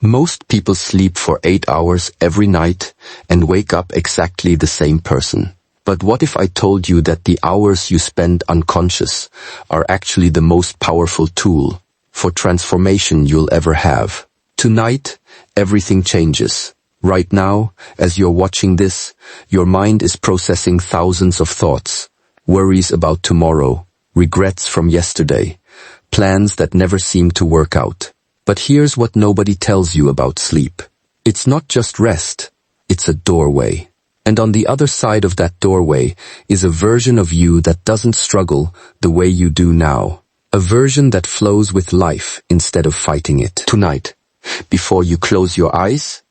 Most people sleep for 8 hours every night and wake up exactly the same person. But what if I told you that the hours you spend unconscious are actually the most powerful tool for transformation you'll ever have? Tonight, everything changes. Right now, as you're watching this, your mind is processing thousands of thoughts, worries about tomorrow, regrets from yesterday, plans that never seem to work out. But here's what nobody tells you about sleep. It's not just rest, it's a doorway. And on the other side of that doorway is a version of you that doesn't struggle the way you do now. A version that flows with life instead of fighting it. Tonight, before you close your eyes,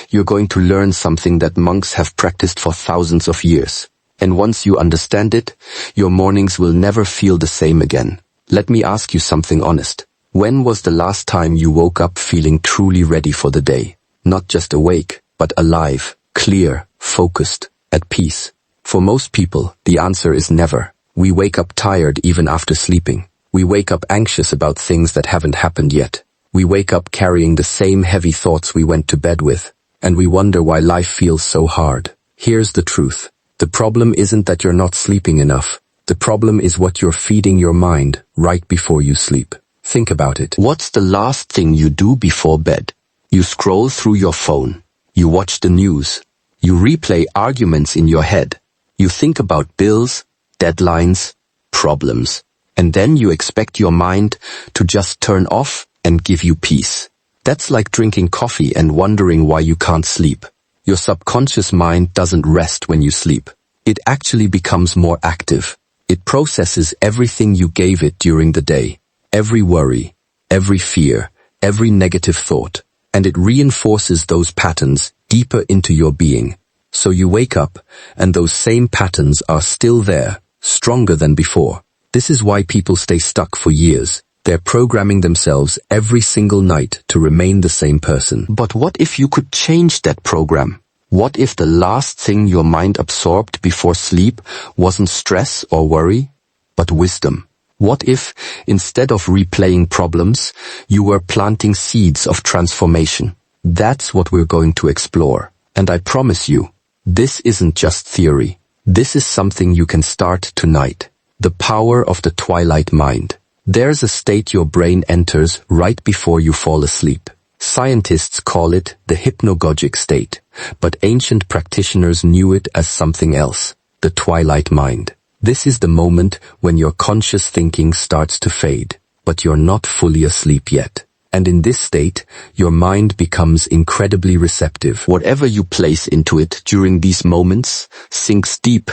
you're going to learn something that monks have practiced for thousands of years. And once you understand it, your mornings will never feel the same again. Let me ask you something honest. When was the last time you woke up feeling truly ready for the day? Not just awake, but alive, clear, focused, at peace. For most people, the answer is never. We wake up tired even after sleeping. We wake up anxious about things that haven't happened yet. We wake up carrying the same heavy thoughts we went to bed with, and we wonder why life feels so hard. Here's the truth. The problem isn't that you're not sleeping enough. The problem is what you're feeding your mind right before you sleep. Think about it. What's the last thing you do before bed? You scroll through your phone. You watch the news. You replay arguments in your head. You think about bills, deadlines, problems. And then you expect your mind to just turn off and give you peace. That's like drinking coffee and wondering why you can't sleep. Your subconscious mind doesn't rest when you sleep. It actually becomes more active. It processes everything you gave it during the day. Every worry, every fear, every negative thought. And it reinforces those patterns deeper into your being. So you wake up, and those same patterns are still there, stronger than before. This is why people stay stuck for years. They're programming themselves every single night to remain the same person. But what if you could change that program? What if the last thing your mind absorbed before sleep wasn't stress or worry, but wisdom? What if, instead of replaying problems, you were planting seeds of transformation? That's what we're going to explore. And I promise you, this isn't just theory. This is something you can start tonight. The power of the twilight mind. There's a state your brain enters right before you fall asleep. Scientists call it the hypnagogic state, but ancient practitioners knew it as something else, the twilight mind. This is the moment when your conscious thinking starts to fade, but you're not fully asleep yet. And in this state, your mind becomes incredibly receptive. Whatever you place into it during these moments sinks deep,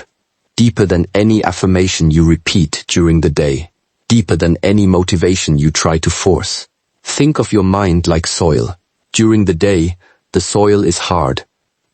deeper than any affirmation you repeat during the day, deeper than any motivation you try to force. Think of your mind like soil. During the day, the soil is hard,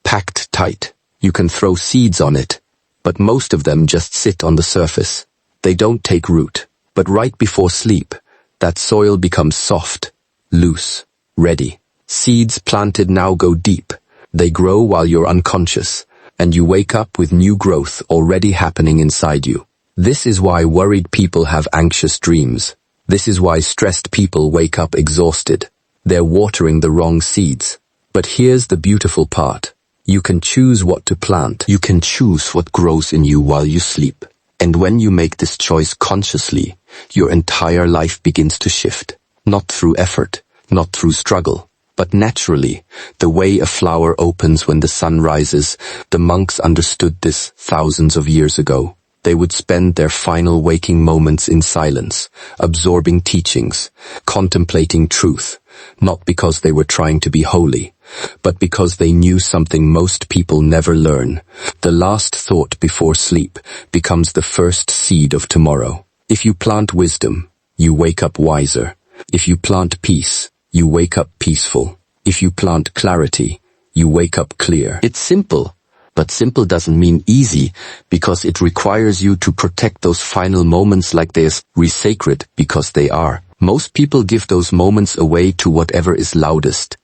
packed tight. You can throw seeds on it, but most of them just sit on the surface. They don't take root. But right before sleep, that soil becomes soft, loose, ready. Seeds planted now go deep. They grow while you're unconscious, and you wake up with new growth already happening inside you. This is why worried people have anxious dreams. This is why stressed people wake up exhausted. They're watering the wrong seeds. But here's the beautiful part. You can choose what to plant. You can choose what grows in you while you sleep. And when you make this choice consciously, your entire life begins to shift. Not through effort, not through struggle, but naturally, the way a flower opens when the sun rises. The monks understood this thousands of years ago. They would spend their final waking moments in silence, absorbing teachings, contemplating truth, not because they were trying to be holy, but because they knew something most people never learn. The last thought before sleep becomes the first seed of tomorrow. If you plant wisdom, you wake up wiser. If you plant peace, you wake up peaceful. If you plant clarity, you wake up clear. It's simple. But simple doesn't mean easy, because it requires you to protect those final moments like they're sacred, because they are. Most people give those moments away to whatever is loudest,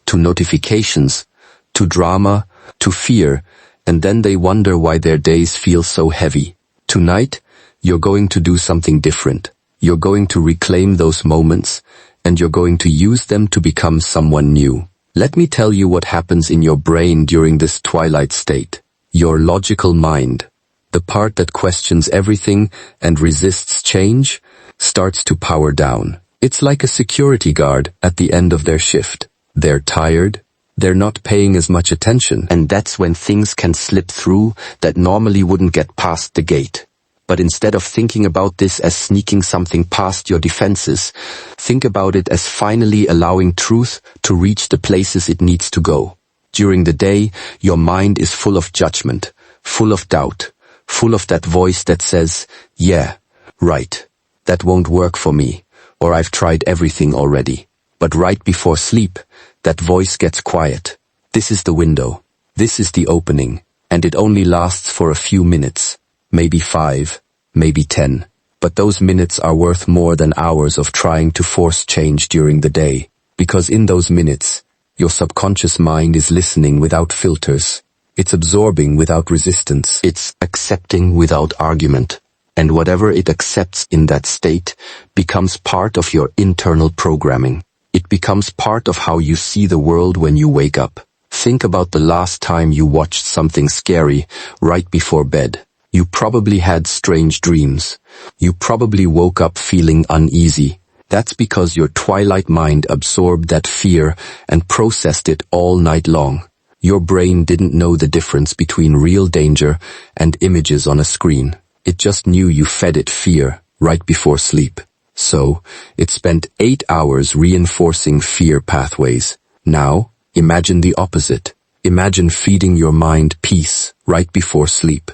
to notifications, to drama, to fear, and then they wonder why their days feel so heavy. Tonight, you're going to do something different. You're going to reclaim those moments, and you're going to use them to become someone new. Let me tell you what happens in your brain during this twilight state. Your logical mind, the part that questions everything and resists change, starts to power down. It's like a security guard at the end of their shift. They're tired, they're not paying as much attention, and that's when things can slip through that normally wouldn't get past the gate. But instead of thinking about this as sneaking something past your defenses, think about it as finally allowing truth to reach the places it needs to go. During the day, your mind is full of judgment, full of doubt, full of that voice that says, yeah, right, that won't work for me, or I've tried everything already. But right before sleep, that voice gets quiet. This is the window. This is the opening, and it only lasts for a few minutes. Maybe 5, maybe 10. But those minutes are worth more than hours of trying to force change during the day. Because in those minutes, your subconscious mind is listening without filters. It's absorbing without resistance. It's accepting without argument. And whatever it accepts in that state becomes part of your internal programming. It becomes part of how you see the world when you wake up. Think about the last time you watched something scary right before bed. You probably had strange dreams. You probably woke up feeling uneasy. That's because your twilight mind absorbed that fear and processed it all night long. Your brain didn't know the difference between real danger and images on a screen. It just knew you fed it fear right before sleep. So, it spent 8 hours reinforcing fear pathways. Now, imagine the opposite. Imagine feeding your mind peace right before sleep.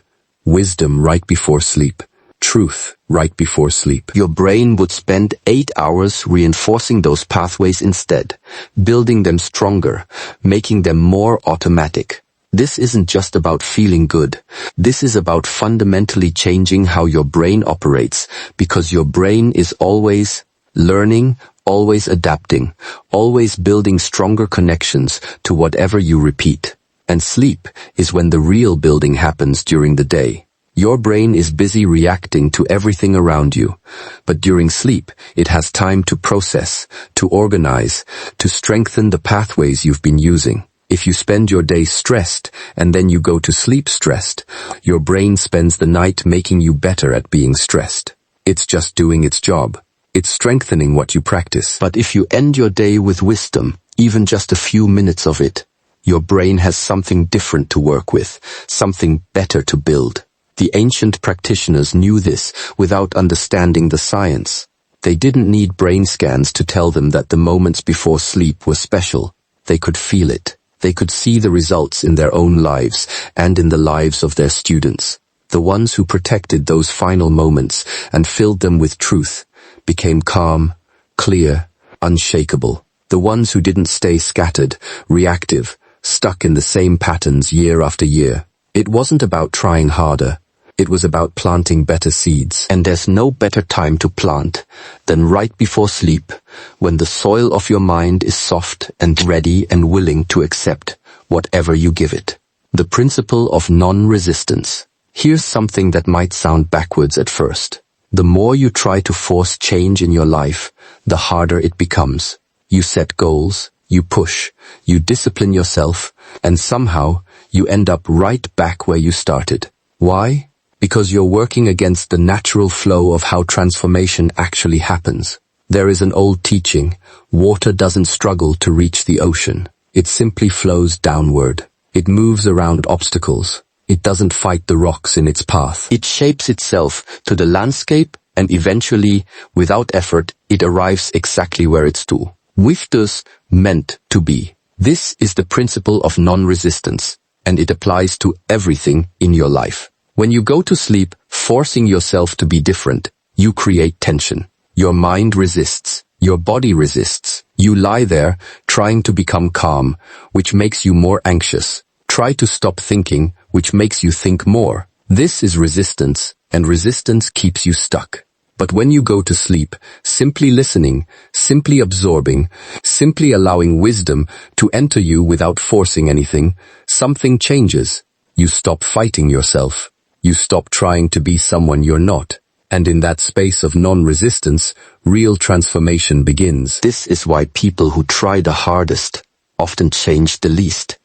Wisdom right before sleep, truth right before sleep. Your brain would spend 8 hours reinforcing those pathways instead, building them stronger, making them more automatic. This isn't just about feeling good. This is about fundamentally changing how your brain operates, because your brain is always learning, always adapting, always building stronger connections to whatever you repeat. And sleep is when the real building happens during the day. Your brain is busy reacting to everything around you, but during sleep, it has time to process, to organize, to strengthen the pathways you've been using. If you spend your day stressed and then you go to sleep stressed, your brain spends the night making you better at being stressed. It's just doing its job. It's strengthening what you practice. But if you end your day with wisdom, even just a few minutes of it, your brain has something different to work with, something better to build. The ancient practitioners knew this without understanding the science. They didn't need brain scans to tell them that the moments before sleep were special. They could feel it. They could see the results in their own lives and in the lives of their students. The ones who protected those final moments and filled them with truth became calm, clear, unshakable. The ones who didn't stay scattered, reactive, stuck in the same patterns year after year. It wasn't about trying harder. It was about planting better seeds. And there's no better time to plant than right before sleep, when the soil of your mind is soft and ready and willing to accept whatever you give it. The principle of non-resistance. Here's something that might sound backwards at first. The more you try to force change in your life, the harder it becomes. You set goals, you push, you discipline yourself, and somehow you end up right back where you started. Why? Because you're working against the natural flow of how transformation actually happens. There is an old teaching: water doesn't struggle to reach the ocean. It simply flows downward. It moves around obstacles. It doesn't fight the rocks in its path. It shapes itself to the landscape, and eventually, without effort, it arrives exactly where it's to. Wiftus, meant to be. This is the principle of non-resistance, and it applies to everything in your life. When you go to sleep, forcing yourself to be different, you create tension. Your mind resists. Your body resists. You lie there, trying to become calm, which makes you more anxious. Try to stop thinking, which makes you think more. This is resistance, and resistance keeps you stuck. But when you go to sleep, simply listening, simply absorbing, simply allowing wisdom to enter you without forcing anything, something changes. You stop fighting yourself. You stop trying to be someone you're not. And in that space of non-resistance, real transformation begins. This is why people who try the hardest often changed the least.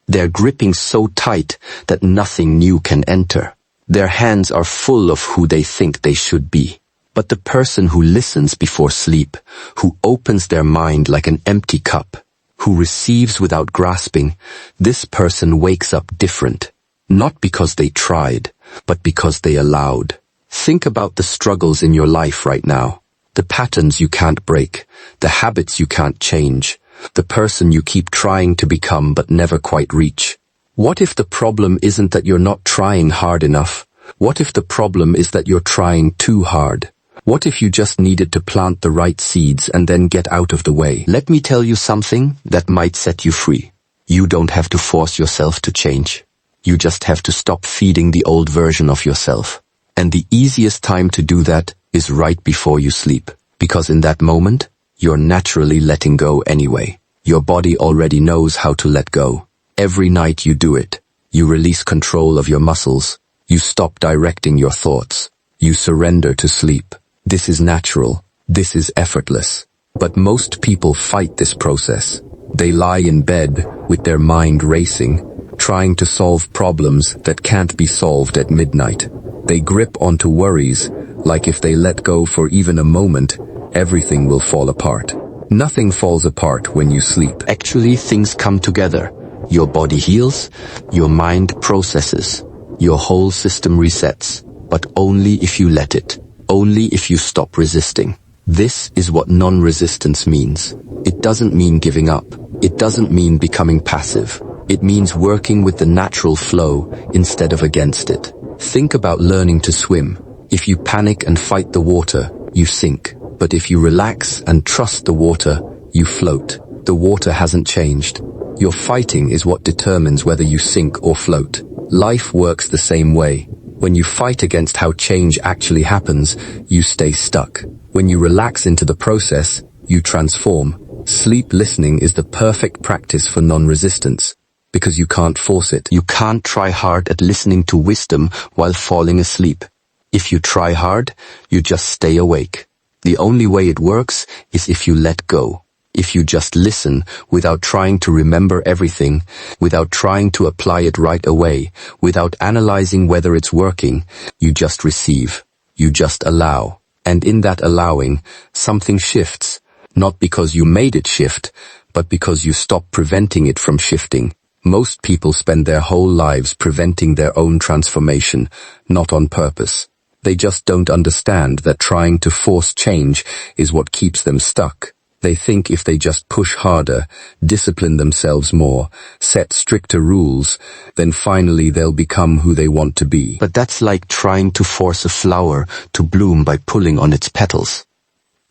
They're gripping so tight that nothing new can enter. Their hands are full of who they think they should be. But the person who listens before sleep, who opens their mind like an empty cup, who receives without grasping, this person wakes up different. Not because they tried, but because they allowed. Think about the struggles in your life right now. The patterns you can't break, the habits you can't change, the person you keep trying to become but never quite reach. What if the problem isn't that you're not trying hard enough? What if the problem is that you're trying too hard? What if you just needed to plant the right seeds and then get out of the way? Let me tell you something that might set you free. You don't have to force yourself to change. You just have to stop feeding the old version of yourself. And the easiest time to do that is right before you sleep. Because in that moment, you're naturally letting go anyway. Your body already knows how to let go. Every night you do it. You release control of your muscles. You stop directing your thoughts. You surrender to sleep. This is natural. This is effortless. But most people fight this process. They lie in bed with their mind racing, trying to solve problems that can't be solved at midnight. They grip onto worries, like if they let go for even a moment, everything will fall apart. Nothing falls apart when you sleep. Actually, things come together. Your body heals, your mind processes, your whole system resets, but only if you let it. Only if you stop resisting. This is what non-resistance means. It doesn't mean giving up. It doesn't mean becoming passive. It means working with the natural flow instead of against it. Think about learning to swim. If you panic and fight the water, you sink. But if you relax and trust the water, you float. The water hasn't changed. Your fighting is what determines whether you sink or float. Life works the same way. When you fight against how change actually happens, you stay stuck. When you relax into the process, you transform. Sleep listening is the perfect practice for non-resistance, because you can't force it. You can't try hard at listening to wisdom while falling asleep. If you try hard, you just stay awake. The only way it works is if you let go. If you just listen without trying to remember everything, without trying to apply it right away, without analyzing whether it's working, you just receive. You just allow. And in that allowing, something shifts. Not because you made it shift, but because you stop preventing it from shifting. Most people spend their whole lives preventing their own transformation, not on purpose. They just don't understand that trying to force change is what keeps them stuck. They think if they just push harder, discipline themselves more, set stricter rules, then finally they'll become who they want to be. But that's like trying to force a flower to bloom by pulling on its petals.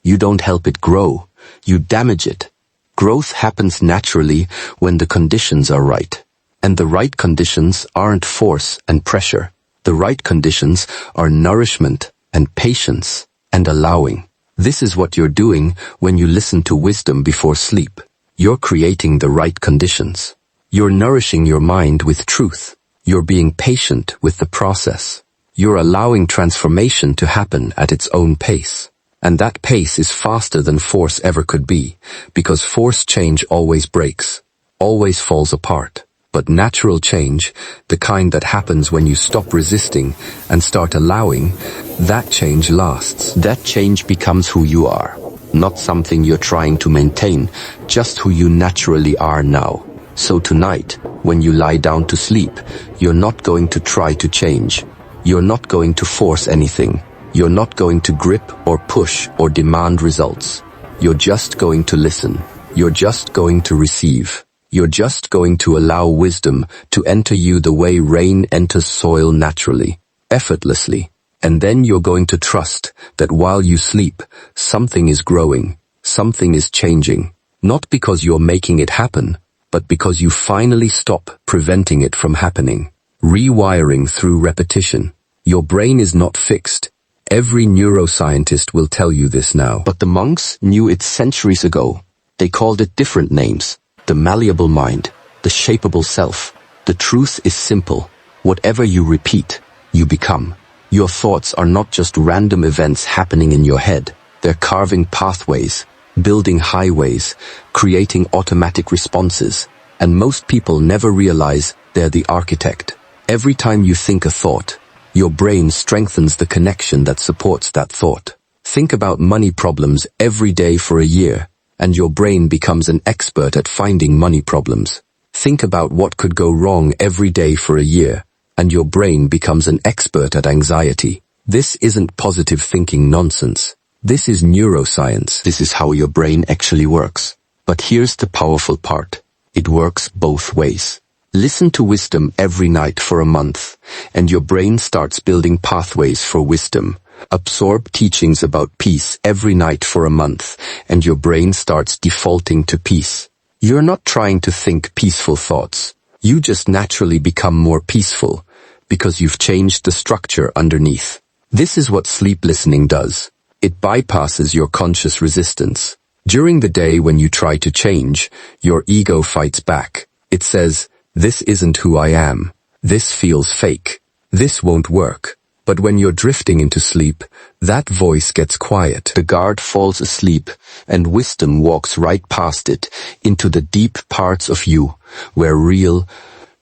You don't help it grow, you damage it. Growth happens naturally when the conditions are right. And the right conditions aren't force and pressure. The right conditions are nourishment and patience and allowing. This is what you're doing when you listen to wisdom before sleep. You're creating the right conditions. You're nourishing your mind with truth. You're being patient with the process. You're allowing transformation to happen at its own pace. And that pace is faster than force ever could be, because forced change always breaks, always falls apart. But natural change, the kind that happens when you stop resisting and start allowing, that change lasts. That change becomes who you are, not something you're trying to maintain, just who you naturally are now. So tonight, when you lie down to sleep, you're not going to try to change. You're not going to force anything. You're not going to grip or push or demand results. You're just going to listen. You're just going to receive. You're just going to allow wisdom to enter you the way rain enters soil naturally, effortlessly. And then you're going to trust that while you sleep, something is growing, something is changing. Not because you're making it happen, but because you finally stop preventing it from happening. Rewiring through repetition. Your brain is not fixed. Every neuroscientist will tell you this now. But the monks knew it centuries ago. They called it different names. The malleable mind, the shapeable self. The truth is simple. Whatever you repeat, you become. Your thoughts are not just random events happening in your head. They're carving pathways, building highways, creating automatic responses, and most people never realize they're the architect. Every time you think a thought, your brain strengthens the connection that supports that thought. Think about money problems every day for a year, and your brain becomes an expert at finding money problems. Think about what could go wrong every day for a year, and your brain becomes an expert at anxiety. This isn't positive thinking nonsense. This is neuroscience. This is how your brain actually works. But here's the powerful part. It works both ways. Listen to wisdom every night for a month, and your brain starts building pathways for wisdom. Absorb teachings about peace every night for a month, and your brain starts defaulting to peace. You're not trying to think peaceful thoughts. You just naturally become more peaceful, because you've changed the structure underneath. This is what sleep listening does. It bypasses your conscious resistance. During the day when you try to change, your ego fights back. It says, "This isn't who I am. This feels fake. This won't work." But when you're drifting into sleep, that voice gets quiet. The guard falls asleep, and wisdom walks right past it into the deep parts of you where real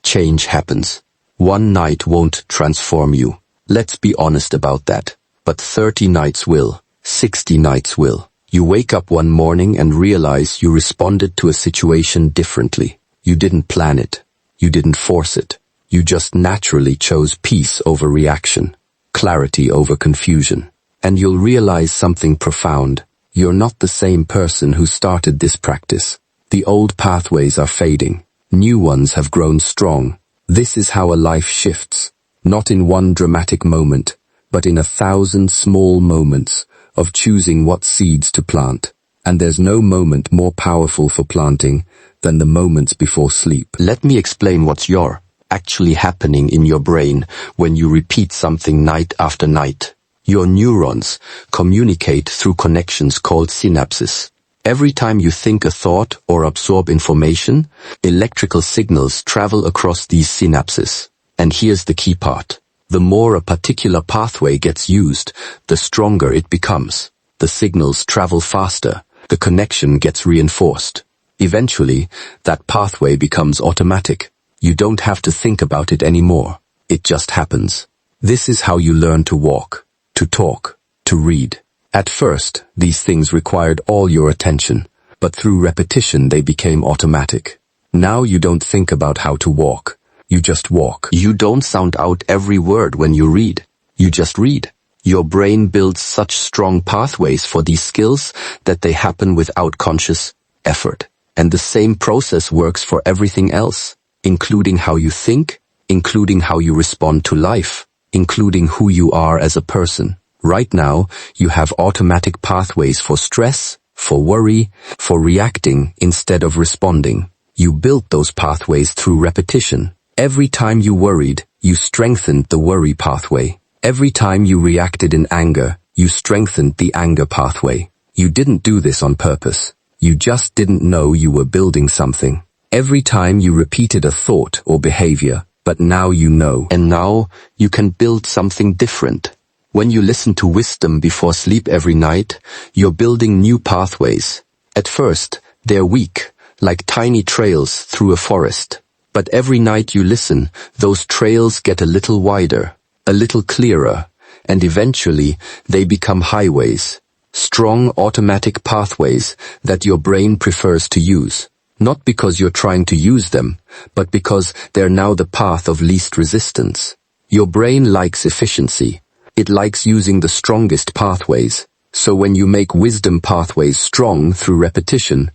change happens. One night won't transform you. Let's be honest about that. But 30 nights will. 60 nights will. You wake up one morning and realize you responded to a situation differently. You didn't plan it. You didn't force it. You just naturally chose peace over reaction, clarity over confusion. And you'll realize something profound. You're not the same person who started this practice. The old pathways are fading. New ones have grown strong. This is how a life shifts. Not in one dramatic moment, but in 1,000 small moments of choosing what seeds to plant. And there's no moment more powerful for planting than the moments before sleep. Let me explain what's actually happening in your brain when you repeat something night after night. Your neurons communicate through connections called synapses. Every time you think a thought or absorb information, electrical signals travel across these synapses. And here's the key part. The more a particular pathway gets used, the stronger it becomes. The signals travel faster. The connection gets reinforced. Eventually, that pathway becomes automatic. You don't have to think about it anymore. It just happens. This is how you learn to walk, to talk, to read. At first, these things required all your attention, but through repetition they became automatic. Now you don't think about how to walk. You just walk. You don't sound out every word when you read. You just read. Your brain builds such strong pathways for these skills that they happen without conscious effort. And the same process works for everything else, including how you think, including how you respond to life, including who you are as a person. Right now, you have automatic pathways for stress, for worry, for reacting instead of responding. You built those pathways through repetition. Every time you worried, you strengthened the worry pathway. Every time you reacted in anger, you strengthened the anger pathway. You didn't do this on purpose. You just didn't know you were building something. Every time you repeated a thought or behavior, but now you know. And now you can build something different. When you listen to wisdom before sleep every night, you're building new pathways. At first, they're weak, like tiny trails through a forest. But every night you listen, those trails get a little wider, a little clearer, and eventually they become highways, strong automatic pathways that your brain prefers to use. Not because you're trying to use them, but because they're now the path of least resistance. Your brain likes efficiency. It likes using the strongest pathways. So when you make wisdom pathways strong through repetition,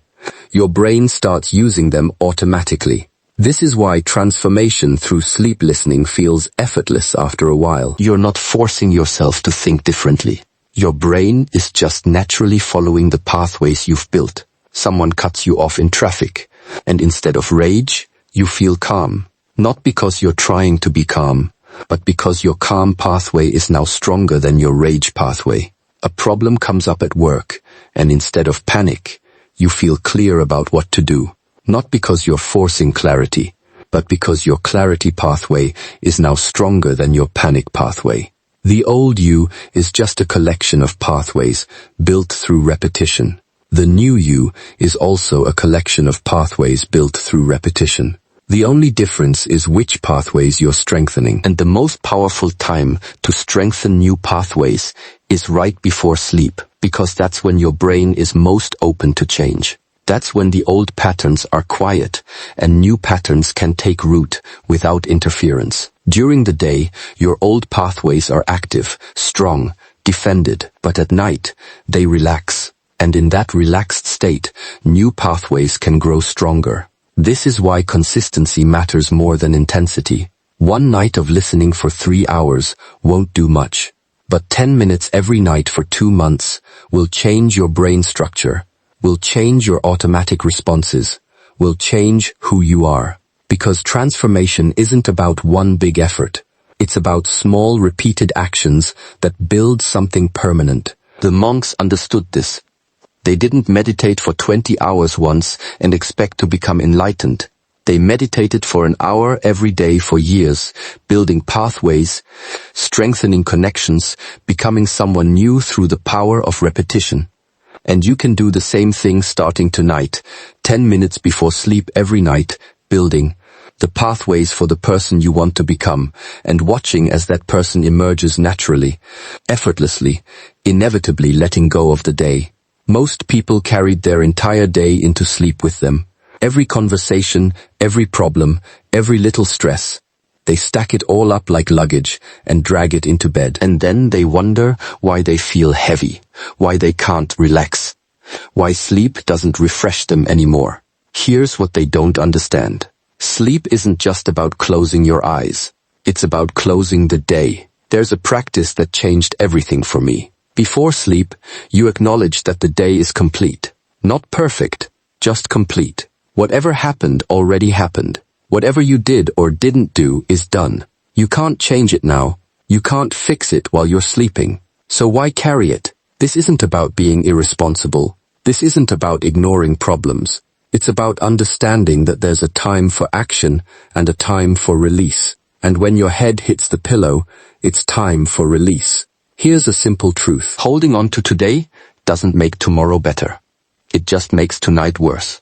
your brain starts using them automatically. This is why transformation through sleep listening feels effortless after a while. You're not forcing yourself to think differently. Your brain is just naturally following the pathways you've built. Someone cuts you off in traffic, and instead of rage, you feel calm. Not because you're trying to be calm, but because your calm pathway is now stronger than your rage pathway. A problem comes up at work, and instead of panic, you feel clear about what to do. Not because you're forcing clarity, but because your clarity pathway is now stronger than your panic pathway. The old you is just a collection of pathways built through repetition. The new you is also a collection of pathways built through repetition. The only difference is which pathways you're strengthening. And the most powerful time to strengthen new pathways is right before sleep, because that's when your brain is most open to change. That's when the old patterns are quiet and new patterns can take root without interference. During the day, your old pathways are active, strong, defended, but at night, they relax. And in that relaxed state, new pathways can grow stronger. This is why consistency matters more than intensity. One night of listening for 3 hours won't do much, but 10 minutes every night for 2 months will change your brain structure, will change your automatic responses, will change who you are. Because transformation isn't about one big effort. It's about small repeated actions that build something permanent. The monks understood this. They didn't meditate for 20 hours once and expect to become enlightened. They meditated for an hour every day for years, building pathways, strengthening connections, becoming someone new through the power of repetition. And you can do the same thing starting tonight, 10 minutes before sleep every night, building the pathways for the person you want to become, and watching as that person emerges naturally, effortlessly, inevitably letting go of the day. Most people carried their entire day into sleep with them. Every conversation, every problem, every little stress. They stack it all up like luggage and drag it into bed. And then they wonder why they feel heavy, why they can't relax, why sleep doesn't refresh them anymore. Here's what they don't understand. Sleep isn't just about closing your eyes. It's about closing the day. There's a practice that changed everything for me. Before sleep, you acknowledge that the day is complete. Not perfect, just complete. Whatever happened already happened. Whatever you did or didn't do is done. You can't change it now. You can't fix it while you're sleeping. So why carry it? This isn't about being irresponsible. This isn't about ignoring problems. It's about understanding that there's a time for action and a time for release. And when your head hits the pillow, it's time for release. Here's a simple truth. Holding on to today doesn't make tomorrow better. It just makes tonight worse.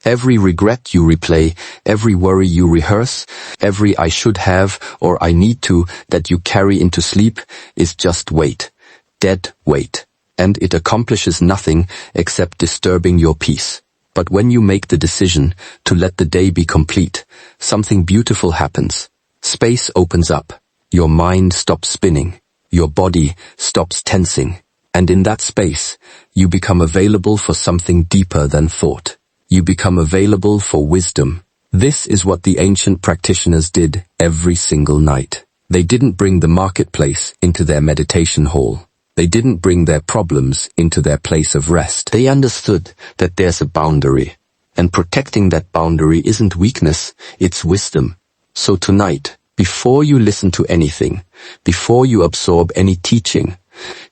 Every regret you replay, every worry you rehearse, every I should have or I need to that you carry into sleep is just weight. Dead weight. And it accomplishes nothing except disturbing your peace. But when you make the decision to let the day be complete, something beautiful happens. Space opens up. Your mind stops spinning. Your body stops tensing. And in that space, you become available for something deeper than thought. You become available for wisdom. This is what the ancient practitioners did every single night. They didn't bring the marketplace into their meditation hall. They didn't bring their problems into their place of rest. They understood that there's a boundary. And protecting that boundary isn't weakness, it's wisdom. So tonight, before you listen to anything, before you absorb any teaching,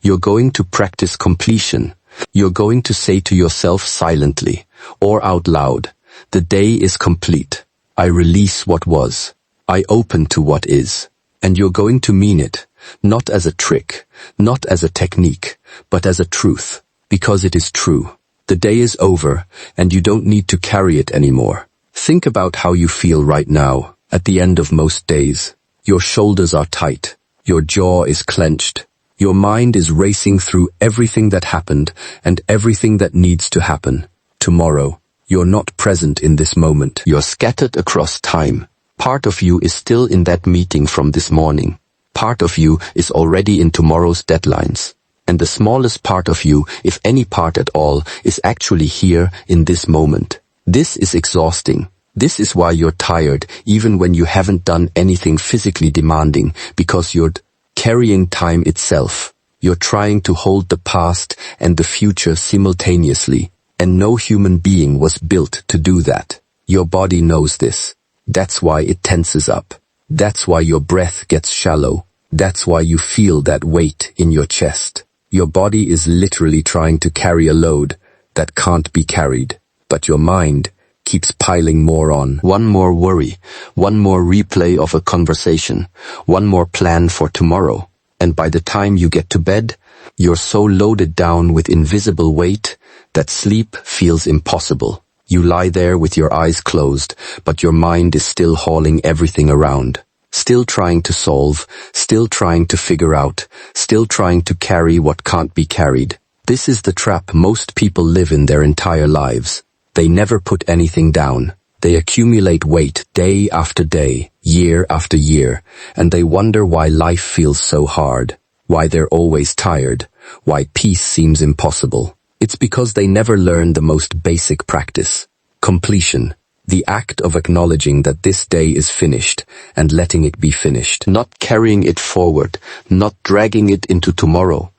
you're going to practice completion. You're going to say to yourself silently or out loud, the day is complete. I release what was. I open to what is. And you're going to mean it, not as a trick, not as a technique, but as a truth, because it is true. The day is over, and you don't need to carry it anymore. Think about how you feel right now, at the end of most days. Your shoulders are tight. Your jaw is clenched. Your mind is racing through everything that happened and everything that needs to happen. Tomorrow, you're not present in this moment. You're scattered across time. Part of you is still in that meeting from this morning. Part of you is already in tomorrow's deadlines. And the smallest part of you, if any part at all, is actually here in this moment. This is exhausting. This is why you're tired, even when you haven't done anything physically demanding, because you're carrying time itself. You're trying to hold the past and the future simultaneously, and no human being was built to do that. Your body knows this. That's why it tenses up. That's why your breath gets shallow. That's why you feel that weight in your chest. Your body is literally trying to carry a load that can't be carried, but your mind keeps piling more on. One more worry, one more replay of a conversation, one more plan for tomorrow. And by the time you get to bed, You're so loaded down with invisible weight that sleep feels impossible. You lie there with your eyes closed, but your mind is still hauling everything around. Still trying to solve, still trying to figure out, still trying to carry what can't be carried. This is the trap most people live in their entire lives. They never put anything down. They accumulate weight day after day, year after year, and they wonder why life feels so hard, why they're always tired, why peace seems impossible. It's because they never learn the most basic practice: completion. The act of acknowledging that this day is finished and letting it be finished. Not carrying it forward, not dragging it into tomorrow,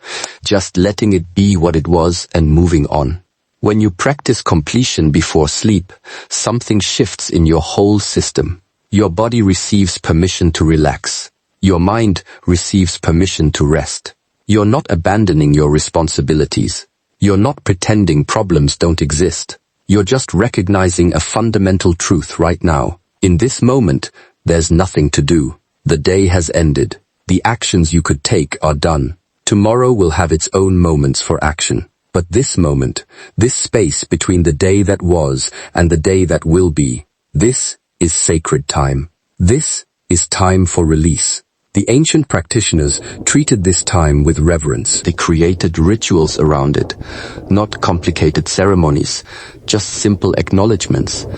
just letting it be what it was and moving on. When you practice completion before sleep, something shifts in your whole system. Your body receives permission to relax. Your mind receives permission to rest. You're not abandoning your responsibilities. You're not pretending problems don't exist. You're just recognizing a fundamental truth right now. In this moment, there's nothing to do. The day has ended. The actions you could take are done. Tomorrow will have its own moments for action. But this moment, this space between the day that was and the day that will be, this is sacred time. This is time for release. The ancient practitioners treated this time with reverence. They created rituals around it, not complicated ceremonies, just simple acknowledgements.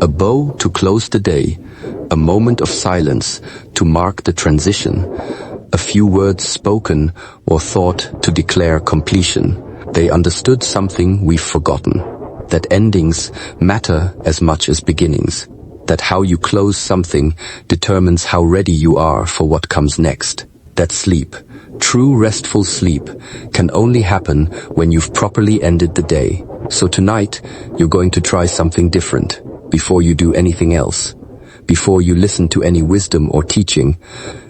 A bow to close the day, a moment of silence to mark the transition, a few words spoken or thought to declare completion. They understood something we've forgotten, that endings matter as much as beginnings. That how you close something determines how ready you are for what comes next. That sleep, true restful sleep, can only happen when you've properly ended the day. So tonight, you're going to try something different. Before you do anything else, before you listen to any wisdom or teaching,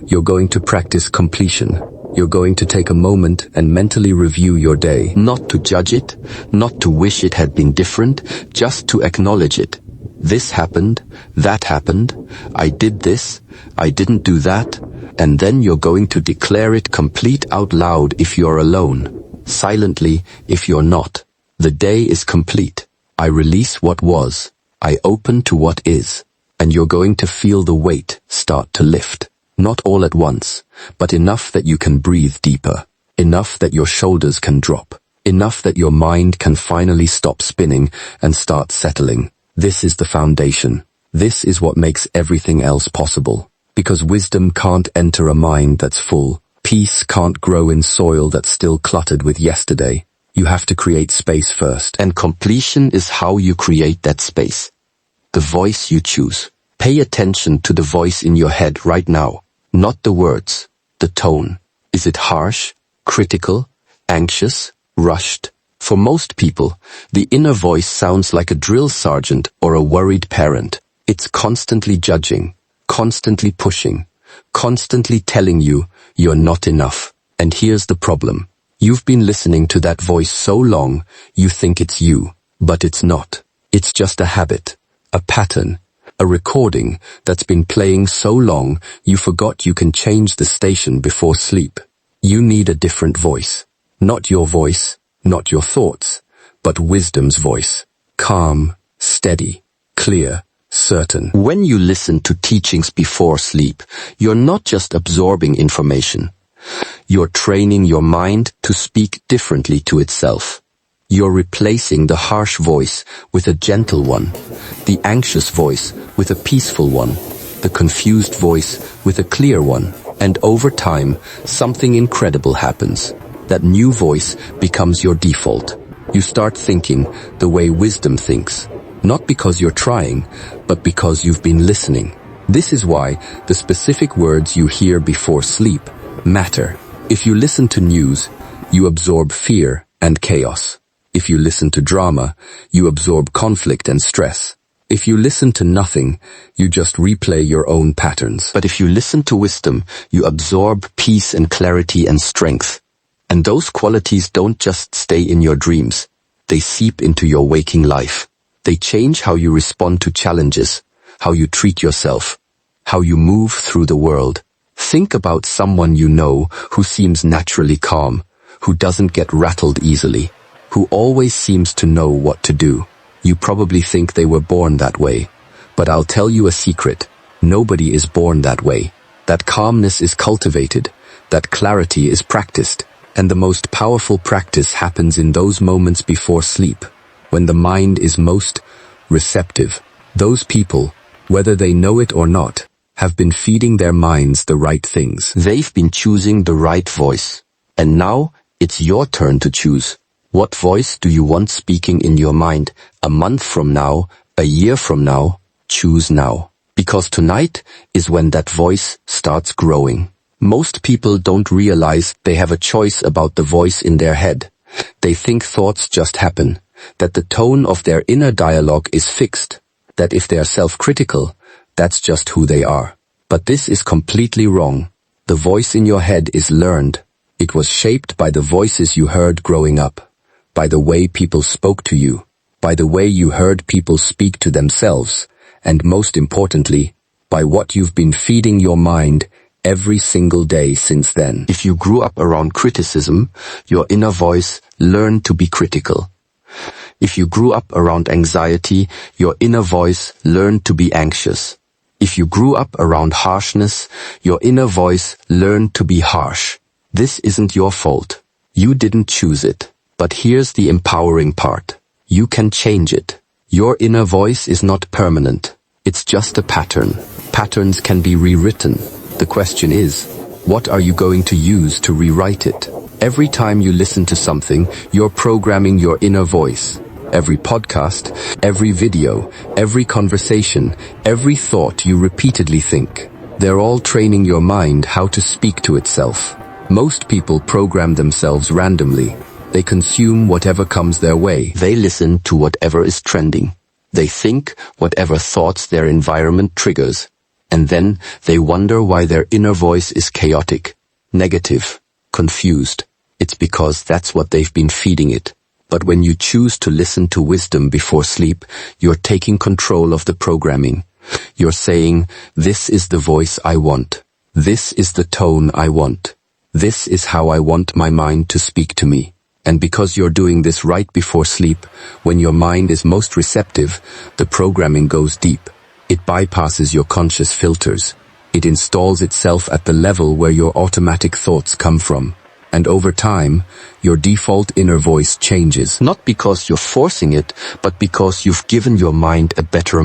you're going to practice completion. You're going to take a moment and mentally review your day. Not to judge it, not to wish it had been different, just to acknowledge it. This happened, that happened, I did this, I didn't do that, and then you're going to declare it complete out loud if you're alone, silently if you're not. The day is complete. I release what was. I open to what is. And you're going to feel the weight start to lift. Not all at once, but enough that you can breathe deeper. Enough that your shoulders can drop. Enough that your mind can finally stop spinning and start settling. This is the foundation. This is what makes everything else possible. Because wisdom can't enter a mind that's full. Peace can't grow in soil that's still cluttered with yesterday. You have to create space first. And completion is how you create that space. The voice you choose. Pay attention to the voice in your head right now. Not the words, the tone. Is it harsh, critical, anxious, rushed? For most people, the inner voice sounds like a drill sergeant or a worried parent. It's constantly judging, constantly pushing, constantly telling you you're not enough. And here's the problem. You've been listening to that voice so long, you think it's you. But it's not. It's just a habit, a pattern, a recording that's been playing so long you forgot you can change the station before sleep. You need a different voice. Not your voice. Not your thoughts, but wisdom's voice. Calm, steady, clear, certain. When you listen to teachings before sleep, you're not just absorbing information. You're training your mind to speak differently to itself. You're replacing the harsh voice with a gentle one, the anxious voice with a peaceful one, the confused voice with a clear one. And over time, something incredible happens. That new voice becomes your default. You start thinking the way wisdom thinks, not because you're trying, but because you've been listening. This is why the specific words you hear before sleep matter. If you listen to news, you absorb fear and chaos. If you listen to drama, you absorb conflict and stress. If you listen to nothing, you just replay your own patterns. But if you listen to wisdom, you absorb peace and clarity and strength. And those qualities don't just stay in your dreams. They seep into your waking life. They change how you respond to challenges, how you treat yourself, how you move through the world. Think about someone you know who seems naturally calm, who doesn't get rattled easily, who always seems to know what to do. You probably think they were born that way, but I'll tell you a secret. Nobody is born that way. That calmness is cultivated, that clarity is practiced, and the most powerful practice happens in those moments before sleep, when the mind is most receptive. Those people, whether they know it or not, have been feeding their minds the right things. They've been choosing the right voice. And now, it's your turn to choose. What voice do you want speaking in your mind a month from now, a year from now? Choose now. Because tonight is when that voice starts growing. Most people don't realize they have a choice about the voice in their head. They think thoughts just happen, that the tone of their inner dialogue is fixed, that if they are self-critical, that's just who they are. But this is completely wrong. The voice in your head is learned. It was shaped by the voices you heard growing up, by the way people spoke to you, by the way you heard people speak to themselves, and most importantly, by what you've been feeding your mind every single day since then. If you grew up around criticism, your inner voice learned to be critical. If you grew up around anxiety, your inner voice learned to be anxious. If you grew up around harshness, your inner voice learned to be harsh. This isn't your fault. You didn't choose it. But here's the empowering part. You can change it. Your inner voice is not permanent. It's just a pattern. Patterns can be rewritten. The question is, what are you going to use to rewrite it? Every time you listen to something, you're programming your inner voice. Every podcast, every video, every conversation, every thought you repeatedly think. They're all training your mind how to speak to itself. Most people program themselves randomly. They consume whatever comes their way. They listen to whatever is trending. They think whatever thoughts their environment triggers. And then they wonder why their inner voice is chaotic, negative, confused. It's because that's what they've been feeding it. But when you choose to listen to wisdom before sleep, you're taking control of the programming. You're saying, this is the voice I want. This is the tone I want. This is how I want my mind to speak to me. And because you're doing this right before sleep, when your mind is most receptive, the programming goes deep. It bypasses your conscious filters. It installs itself at the level where your automatic thoughts come from. And over time, your default inner voice changes. Not because you're forcing it, but because you've given your mind a better